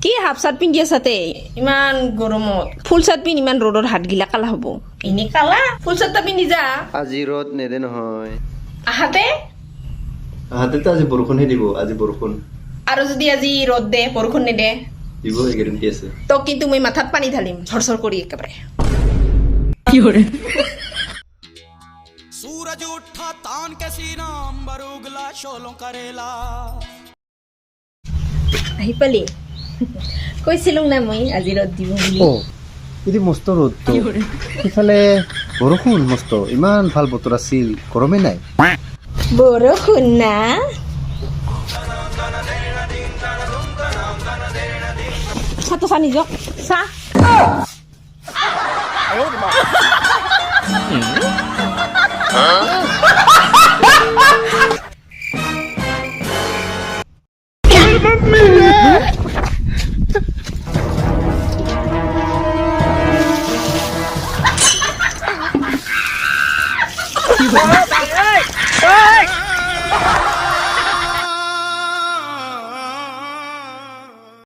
কি half shirt পিন্ধি আছাতে ইমান গৰমত ফুল চাৰ্ট পিন্ধি ইমান ৰ'দৰ হাত গিলা কালা হ'ব এনে কালা ফুল চাৰ্ট পিন্ধি যা আজি ৰ'দ নেদে নহয় আহাতে আহাতেতো আজি বৰষুণহে দিব আজি বৰষুণ আৰু যদি আজি ৰ'দ দে বৰষুণ নেদে দিব এইকেইদিন কি আছে তো কিন্তু মই মাথাত পানী ঢালিম ঝৰঝৰ কৰি একেবাৰে सूरज उठा तान के सीना अंबर उगला शोलों करेला আহি পালি কৈছিলোঁ না মই আজি ৰ'দ দিব বুলি যদি মস্ত ৰ'দটো সিফালে বৰষুণ মস্ত ইমান ভাল বতৰ আছিল গৰমে নাই বৰষুণ না চাহটো চাহ নিজক চাহ